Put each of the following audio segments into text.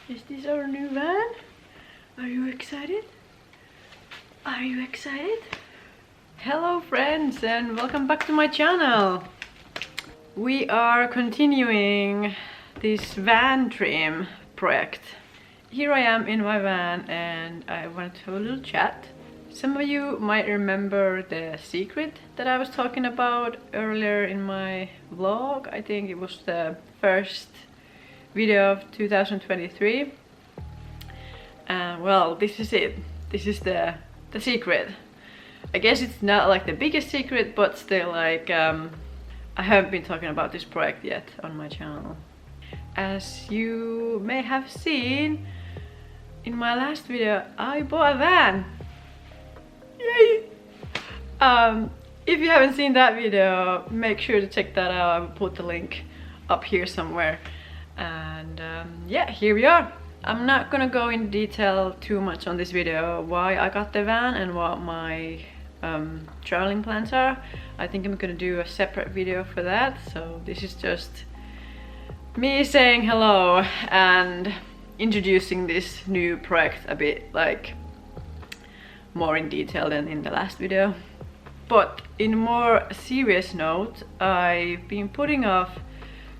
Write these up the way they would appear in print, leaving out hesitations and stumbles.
Is this our new van? Are you excited? Are you excited? Hello friends and welcome back to my channel. We are continuing this van trim project. Here I am in my van and I want to have a little chat. Some of you might remember the secret that I was talking about earlier in my vlog. I think it was the first video of 2023. Well, this is it. This is the secret. I guess it's not like the biggest secret, but still, like, I haven't been talking about this project yet on my channel. As you may have seen in my last video, I bought a van. Yay! If you haven't seen that video, make sure to check that out. I will put the link up here somewhere. And yeah, here we are. I'm not gonna go in detail too much on this video why I got the van and what my traveling plans are. I think I'm gonna do a separate video for that. So this is just me saying hello and introducing this new project a bit like more in detail than in the last video. But in more serious note, I've been putting off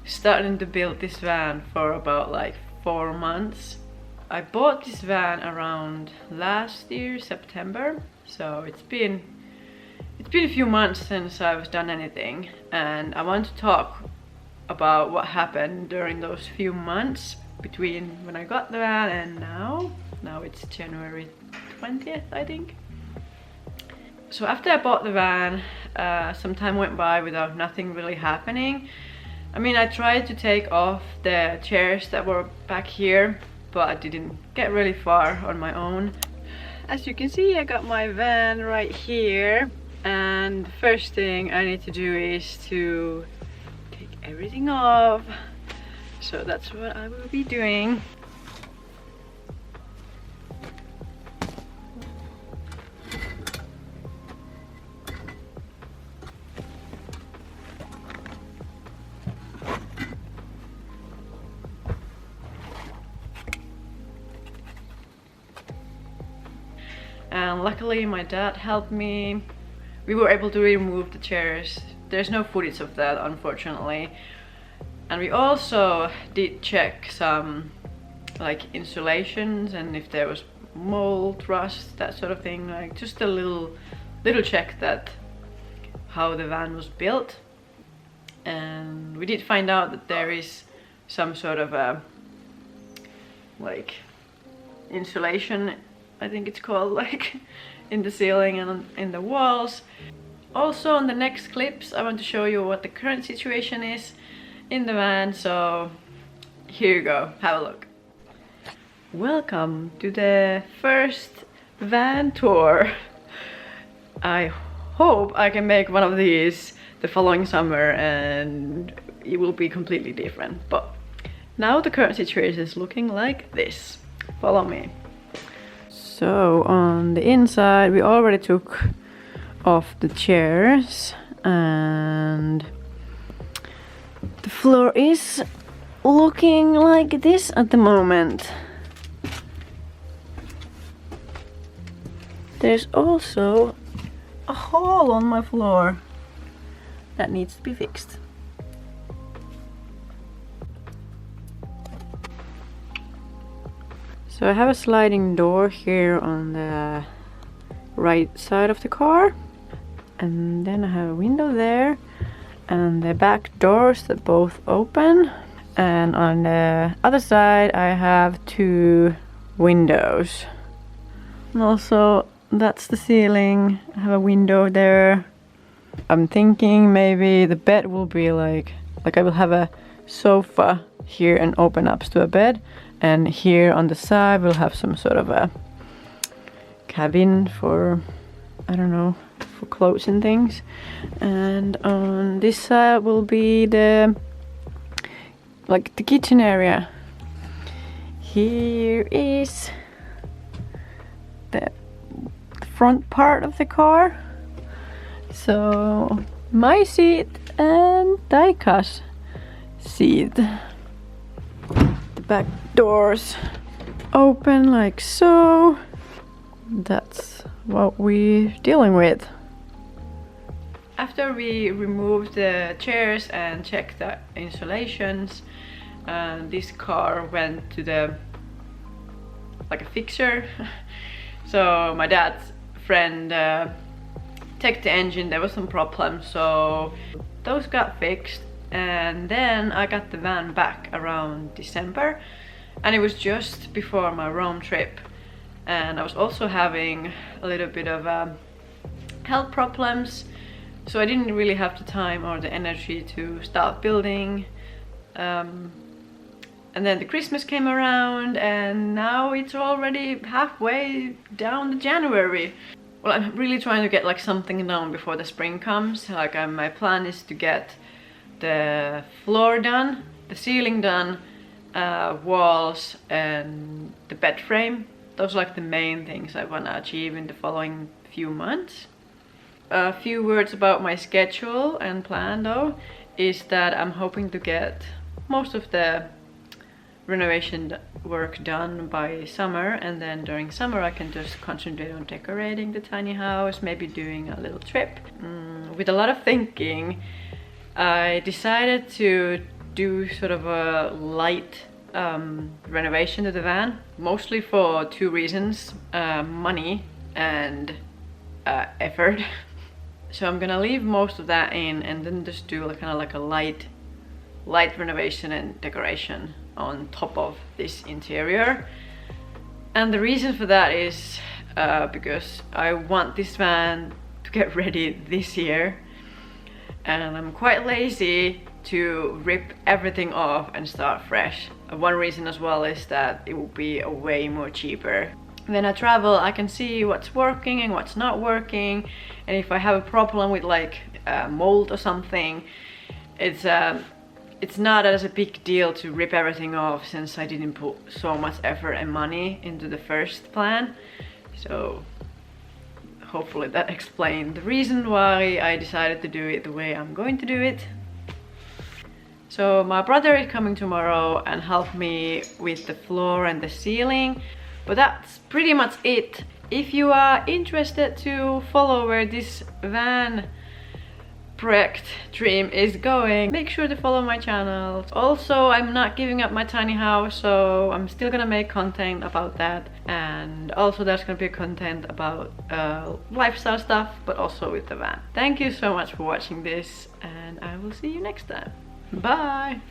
starting to build this van for about like 4 months. I bought this van around last year, September, so it's been a few months since I've done anything, and I want to talk about what happened during those few months between when I got the van and now. Now it's January 20th, I think. So after I bought the van, some time went by without nothing really happening. I mean, I tried to take off the chairs that were back here, but I didn't get really far on my own. As you can see, I got my van right here, and the first thing I need to do is to take everything off. So that's what I will be doing. And luckily my dad helped me. We were able to remove the chairs. There's no footage of that, unfortunately. And we also did check some like insulations and if there was mold, rust, that sort of thing. Like just a little check that how the van was built. And we did find out that there is some sort of a like insulation, I think it's called, like in the ceiling and in the walls. Also on the next clips I want to show you what the current situation is in the van, so here you go, have a look. Welcome to the first van tour. I hope I can make one of these the following summer and it will be completely different, but now the current situation is looking like this. Follow me. So on the inside we already took off the chairs and the floor is looking like this at the moment. There's also a hole on my floor that needs to be fixed. So I have a sliding door here on the right side of the car, and then I have a window there and the back doors that both open, and on the other side I have 2 windows. And also that's the ceiling. I have a window there. I'm thinking maybe the bed will be like I will have a sofa here and open up to a bed. And here on the side we'll have some sort of a cabin for, I don't know, for clothes and things. And on this side will be the kitchen area. Here is the front part of the car. So my seat and Taika's seat. The back doors open like so. That's what we're dealing with. After we removed the chairs and checked the insulations, this car went to the like a fixer. So my dad's friend checked the engine, there was some problems, so those got fixed. And then I got the van back around December, and it was just before my Rome trip. And I was also having a little bit of health problems, so I didn't really have the time or the energy to start building. And then the Christmas came around, and now it's already halfway down to January. Well, I'm really trying to get like something done before the spring comes. Like my plan is to get the floor done, the ceiling done, walls and the bed frame. Those are like the main things I want to achieve in the following few months. A few words about my schedule and plan though is that I'm hoping to get most of the renovation work done by summer, and then during summer I can just concentrate on decorating the tiny house, maybe doing a little trip. With a lot of thinking, I decided to do sort of a light renovation to the van, mostly for two reasons, money and effort. So I'm gonna leave most of that in and then just do like, kind of like a light renovation and decoration on top of this interior. And the reason for that is because I want this van to get ready this year, and I'm quite lazy to rip everything off and start fresh. One reason as well is that it will be way more cheaper. When I travel, I can see what's working and what's not working, and if I have a problem with like mold or something, it's not as a big deal to rip everything off, since I didn't put so much effort and money into the first plan. So hopefully that explained the reason why I decided to do it the way I'm going to do it. So my brother is coming tomorrow and help me with the floor and the ceiling. But that's pretty much it. If you are interested to follow where this van project dream is going, make sure to follow my channel. Also, I'm not giving up my tiny house, so I'm still gonna make content about that. And also there's gonna be content about lifestyle stuff, but also with the van. Thank you so much for watching this, and I will see you next time. Bye!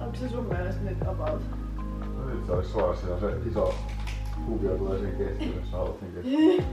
Onko se sun mielestä nyt about? No nyt se olisi vaan siinä se iso kuvio tulee siihen keskiöön, jos sä haluat sen keskiöön.